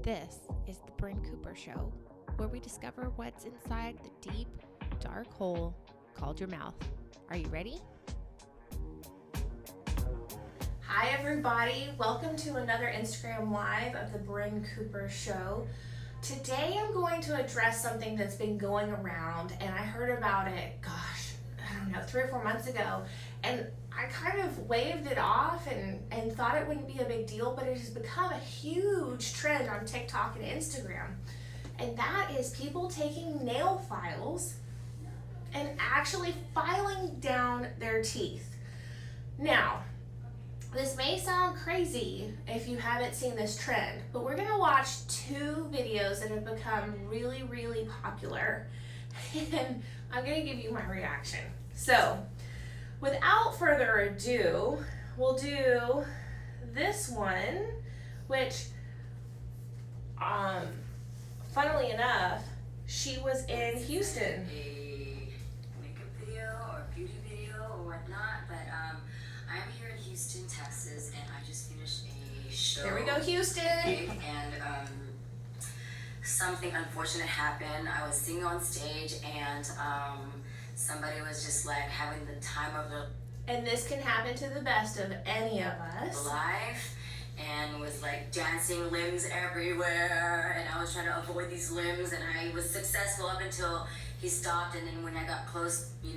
This is the Bryn Cooper Show, where we discover what's inside the deep, dark hole called your mouth. Are you ready? Hi everybody, welcome to another Instagram Live of the Bryn Cooper Show. Today I'm going to address something that's been going around, and I heard about it, I don't know, 3 or 4 months ago, and I kind of waved it off and thought it wouldn't be a big deal, but it has become a huge trend on TikTok and Instagram. And that is people taking nail files and actually filing down their teeth. Now, this may sound crazy if you haven't seen this trend, but we're gonna watch 2 videos that have become really, really popular, and I'm gonna give you my reaction. So, without further ado, we'll do this one, which, funnily enough, she was in Houston. A makeup video or beauty video or whatnot, but I'm here in Houston, Texas, and I just finished a show. There we go, Houston. And something unfortunate happened. I was singing on stage, and somebody was just like having the time of their And this can happen to the best of any of us. life, and was like dancing limbs everywhere, and I was trying to avoid these limbs, and I was successful up until he stopped. And then when I got close, in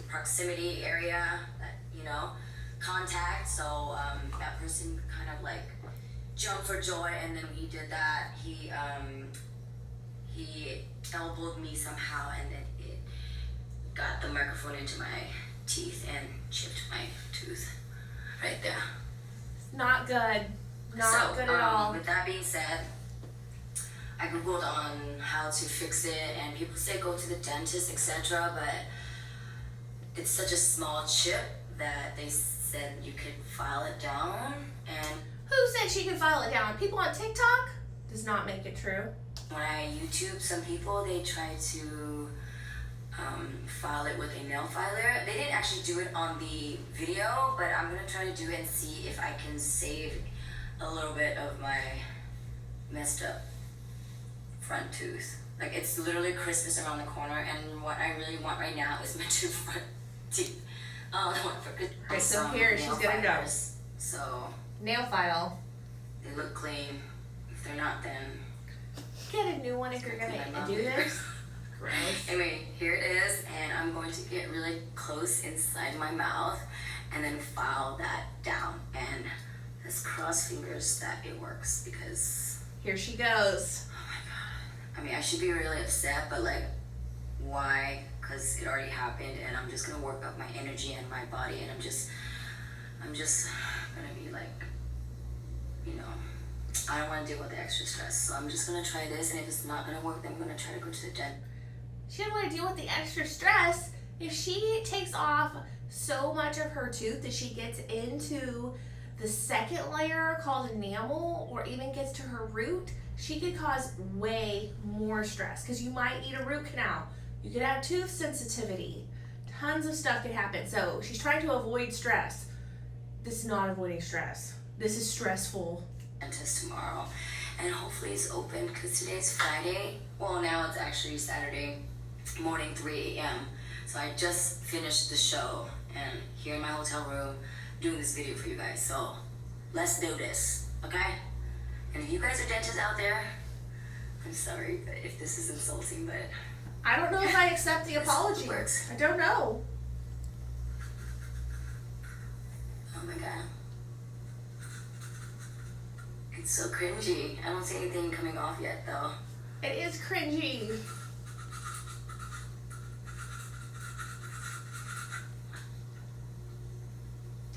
proximity area, contact, so that person kind of like jumped for joy, and then he did that. He elbowed me somehow, and then it got the microphone into my teeth and chipped my tooth right there. Not good. Not good at all. With that being said, I googled on how to fix it, and people say go to the dentist, etc. But it's such a small chip that they said you could file it down. And Who said she could file it down? People on TikTok? Does not make it true. when I YouTube some people, they try to file it with a nail filer. They didn't actually do it on the video, but I'm gonna try to do it and see if I can save a little bit of my messed up front tooth. Like, it's literally Christmas around the corner, and what I really want right now is my 2 front teeth. Right, so here she's gonna go. So Nail file. they look clean. If they're not, then Get a new one if you're gonna do this. Gross. anyway, here it is, and I'm going to get really close inside my mouth and then file that down, and let's cross fingers that it works, because Here she goes. oh my god, I mean, I should be really upset, but like, why? Because it already happened, and I'm just gonna work up my energy and my body, and I'm just gonna be like, I don't want to deal with the extra stress, so I'm just gonna try this, and if it's not gonna work, then I'm gonna try to go to the dentist. She doesn't want to deal with the extra stress. If she takes off so much of her tooth that she gets into the second layer called enamel, or even gets to her root, she could cause way more stress, because you might need a root canal. You could have tooth sensitivity. Tons of stuff could happen. So she's trying to avoid stress. This is not avoiding stress. This is stressful. Dentist tomorrow, and hopefully it's open, because today's Friday. Well, now it's actually Saturday morning, 3 a.m. So I just finished the show, and here in my hotel room doing this video for you guys. So let's do this, okay? And if you guys are dentists out there, I'm sorry if this is insulting, but I don't know if I accept the apology. works. I don't know. Oh my god. It's so cringy. I don't see anything coming off yet, though. It is cringy.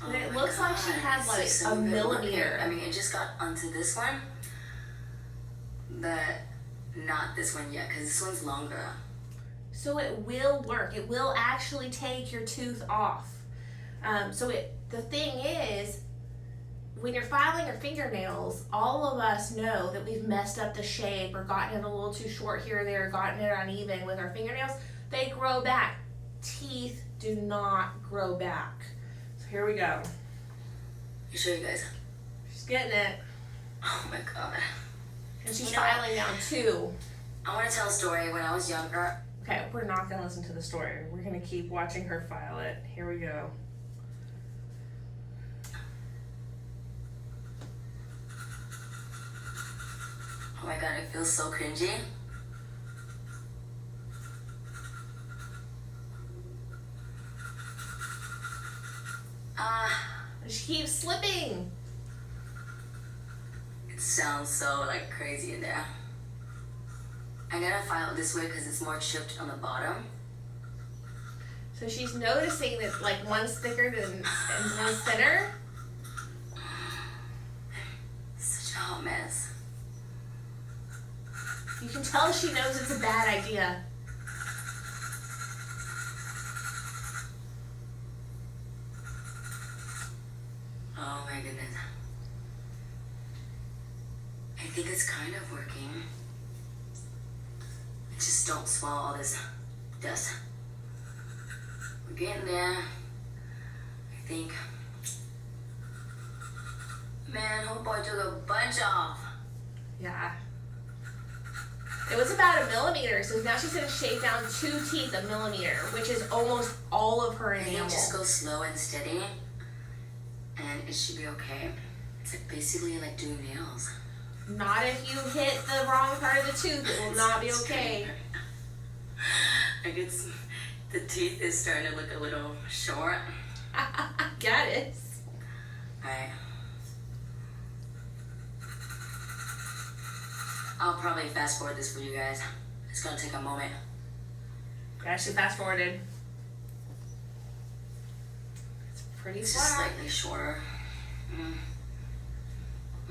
And it looks like she had like a millimeter. I mean, it just got onto this one, but not this one yet, because this one's longer. So it will work. It will actually take your tooth off. The thing is, when you're filing your fingernails, all of us know that we've messed up the shape or gotten it a little too short here or there, gotten it uneven with our fingernails. They grow back. Teeth do not grow back. So here we go. You show you guys. She's getting it. Oh my god. And she's filing now too. I want to tell a story. When I was younger. Okay, we're not gonna listen to the story. We're gonna keep watching her file it. Here we go. Oh my god, it feels so cringy. She keeps slipping. It sounds so like crazy in there. I gotta file it this way because it's more chipped on the bottom. So she's noticing that like one's thicker than and one's thinner. Such a hot mess. You can tell she knows it's a bad idea. Oh my goodness. I think it's kind of working. I just don't swallow all this dust. We're getting there. I think. Man, homeboy took a bunch off. Yeah. It was about 1 millimeter, so now she's gonna shave down 2 teeth 1 millimeter, which is almost all of her I think enamel. just go slow and steady, and it should be okay. It's like basically like doing nails. Not if you hit the wrong part of the tooth, it will not be okay. Like it's, the teeth is starting to look a little short. Got it. Alright. I'll probably fast forward this for you guys. It's gonna take a moment. Yeah, she fast forwarded. It's pretty It's flat. just slightly shorter.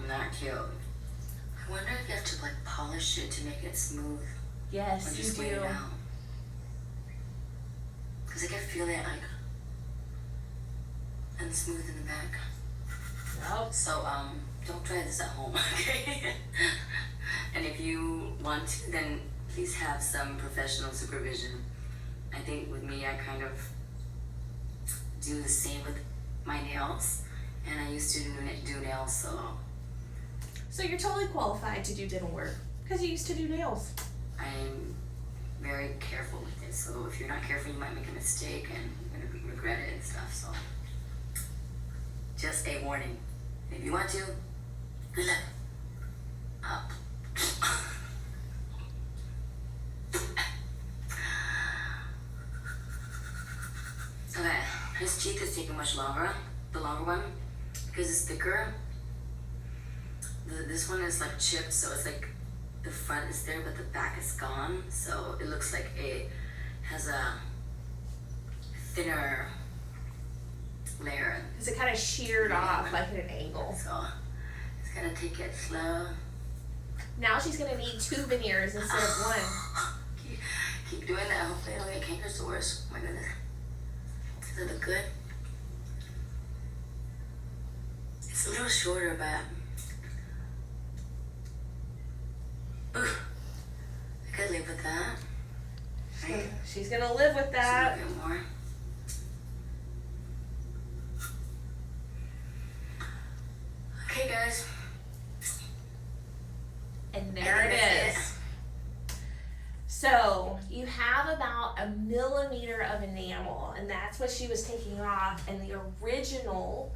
Not cute. I wonder if you have to like polish it to make it smooth. Or Yes, just you wait do. it out. Cause I can feel it like unsmooth in the back. Nope. So don't try this at home, okay? And if you want to, then please have some professional supervision. I think with me, I kind of do the same with my nails, and I used to do nails, so So you're totally qualified to do dental work because you used to do nails. I'm very careful with it. So if you're not careful, you might make a mistake and you're gonna regret it and stuff. So just a warning. If you want to, good luck. Up. Okay, his teeth is taking much longer, the longer one, because it's thicker. This one is like chipped, so it's like the front is there, but the back is gone. So it looks like it has a thinner layer. Because it kind of sheared off like at an angle. So it's gonna take it slow. Now she's going to need 2 veneers instead of 1. Keep doing that. Hopefully I don't get canker sores. Oh my goodness. Does it look good? It's a little shorter, but I could live with that. Right? She's going to live with that. Just a little bit more. Okay, guys. And there it is. So you have about 1 millimeter of enamel, and that's what she was taking off. And the original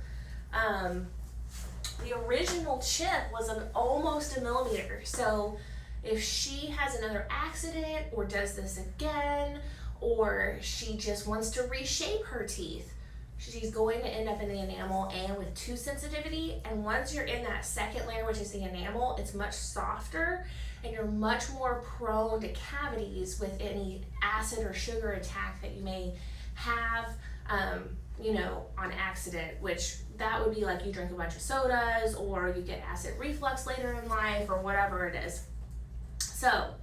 chip was almost 1 millimeter. So if she has another accident or does this again, or she just wants to reshape her teeth, she's going to end up in the enamel and with tooth sensitivity. And once you're in that second layer, which is the enamel, it's much softer and you're much more prone to cavities with any acid or sugar attack that you may have, on accident, which that would be like you drink a bunch of sodas or you get acid reflux later in life or whatever it is. So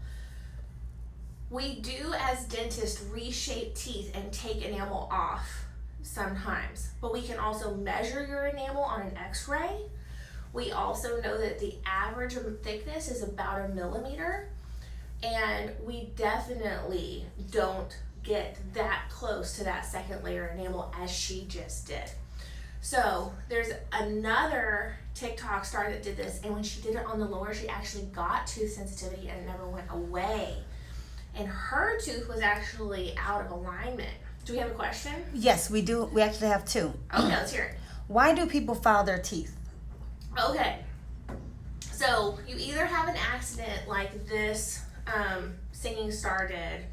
we do as dentists reshape teeth and take enamel off sometimes, but we can also measure your enamel on an x-ray. We also know that the average thickness is about 1 millimeter, and we definitely don't get that close to that second layer enamel as she just did. So there's another TikTok star that did this, and when she did it on the lower, she actually got tooth sensitivity and it never went away. And her tooth was actually out of alignment. Do we have a question? Yes, we do. We actually have two. Okay, let's hear it. Why do people file their teeth? Okay. So you either have an accident like this singing star did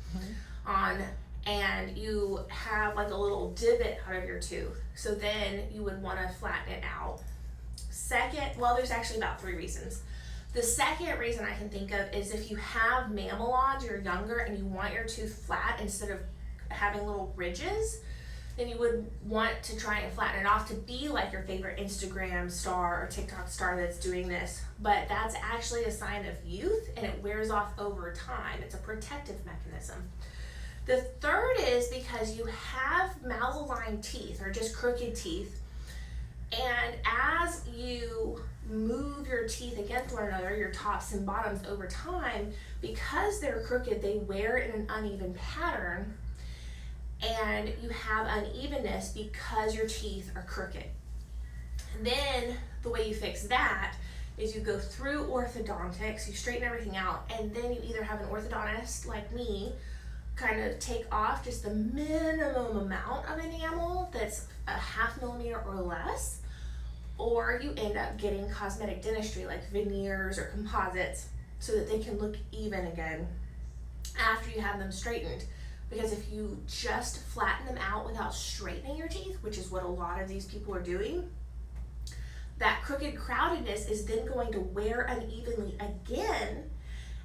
and you have like a little divot out of your tooth. So then you would want to flatten it out. Second, well, there's actually about 3 reasons. The second reason I can think of is if you have mamelons, you're younger, and you want your tooth flat instead of having little ridges, then you would want to try and flatten it off to be like your favorite Instagram star or TikTok star that's doing this. But that's actually a sign of youth, and it wears off over time. It's a protective mechanism. The third is because you have malaligned teeth or just crooked teeth, and as you move your teeth against one another, your tops and bottoms over time, because they're crooked, they wear in an uneven pattern, and you have unevenness because your teeth are crooked. And then the way you fix that is you go through orthodontics, you straighten everything out, and then you either have an orthodontist like me kind of take off just the minimum amount of enamel that's a 0.5 millimeter or less, or you end up getting cosmetic dentistry like veneers or composites so that they can look even again after you have them straightened. Because if you just flatten them out without straightening your teeth, which is what a lot of these people are doing, that crooked crowdedness is then going to wear unevenly again.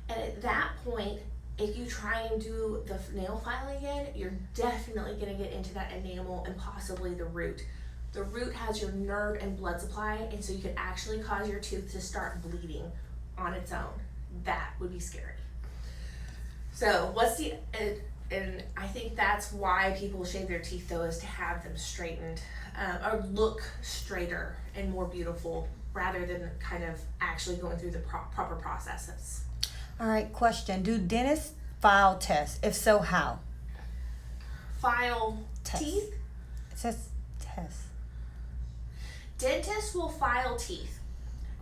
And at that point, if you try and do the nail filing again, you're definitely going to get into that enamel and possibly the root. The root has your nerve and blood supply, and so you could actually cause your tooth to start bleeding on its own. That would be scary. So what's the, and I think that's why people shave their teeth though, is to have them straightened or look straighter and more beautiful rather than kind of actually going through the proper processes. All right, question. Do dentists file tests? If so, how? File Test. teeth? It says test. Dentists will file teeth.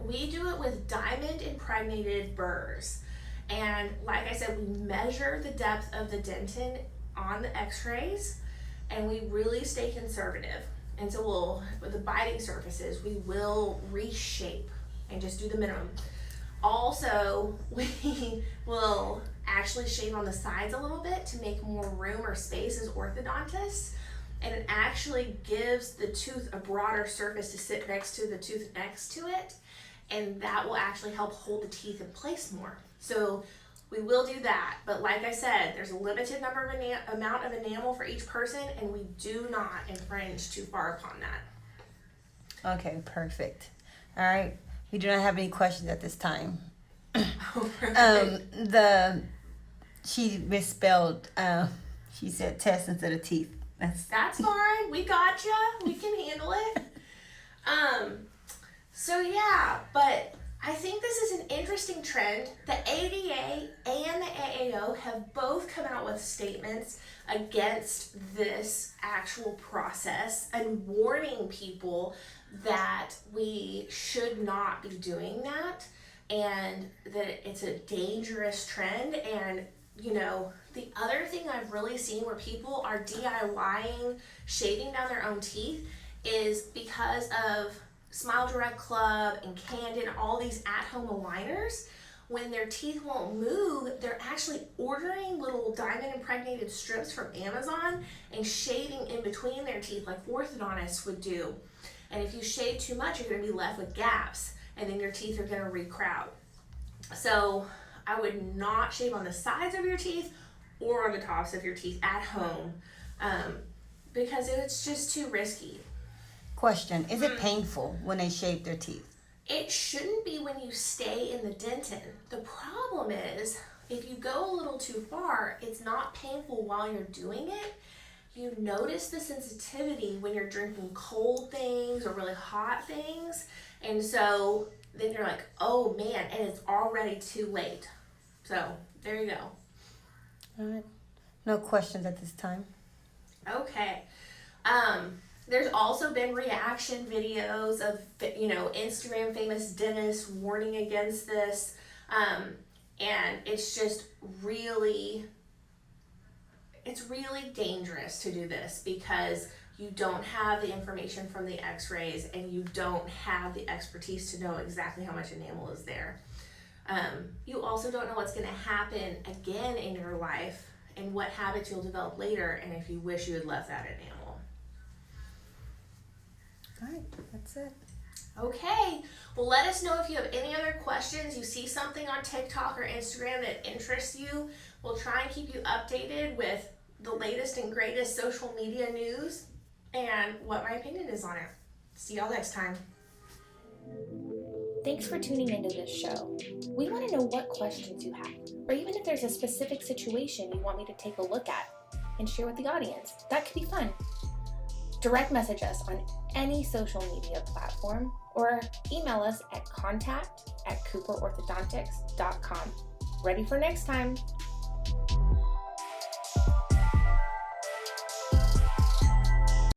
We do it with diamond impregnated burrs. And like I said, we measure the depth of the dentin on the x-rays, and we really stay conservative. And so we'll, with the biting surfaces, we will reshape and just do the minimum. Also, we will actually shave on the sides a little bit to make more room or space as orthodontists. And it actually gives the tooth a broader surface to sit next to the tooth next to it. And that will actually help hold the teeth in place more. So we will do that. But like I said, there's a limited number of amount of enamel for each person, and we do not infringe too far upon that. Okay, perfect. All right. We do not have any questions at this time. She misspelled. She said test instead of teeth. That's fine. We gotcha. We can handle it. So yeah, but I think this is an interesting trend. The ADA and the AAO have both come out with statements against this actual process and warning people that we should not be doing that and that it's a dangerous trend. And you know, the other thing I've really seen where people are DIYing shaving down their own teeth is because of Smile Direct Club and Candid, all these at-home aligners. When their teeth won't move, they're actually ordering little diamond impregnated strips from Amazon and shaving in between their teeth like orthodontists would do. And if you shave too much, you're going to be left with gaps, and then your teeth are going to recrowd. So I would not shave on the sides of your teeth or on the tops of your teeth at home because it's just too risky. Question. Is it painful when they shave their teeth? It shouldn't be when you stay in the dentin. The problem is if you go a little too far, it's not painful while you're doing it. You notice the sensitivity when you're drinking cold things or really hot things. And so then you're like, oh man, and it's already too late. So there you go. All right. No questions at this time. Okay. There's also been reaction videos of, Instagram famous dentists warning against this. And it's just really dangerous to do this because you don't have the information from the x-rays and you don't have the expertise to know exactly how much enamel is there. You also don't know what's going to happen again in your life and what habits you'll develop later, and if you wish you had left that enamel. All right, that's it. Okay, well, let us know if you have any other questions. You see something on TikTok or Instagram that interests you. We'll try and keep you updated with the latest and greatest social media news and what my opinion is on it. See y'all next time. Thanks for tuning into this show. We want to know what questions you have, or even if there's a specific situation you want me to take a look at and share with the audience. That could be fun. Direct message us on any social media platform or email us at contact@cooperorthodontics.com. Ready for next time?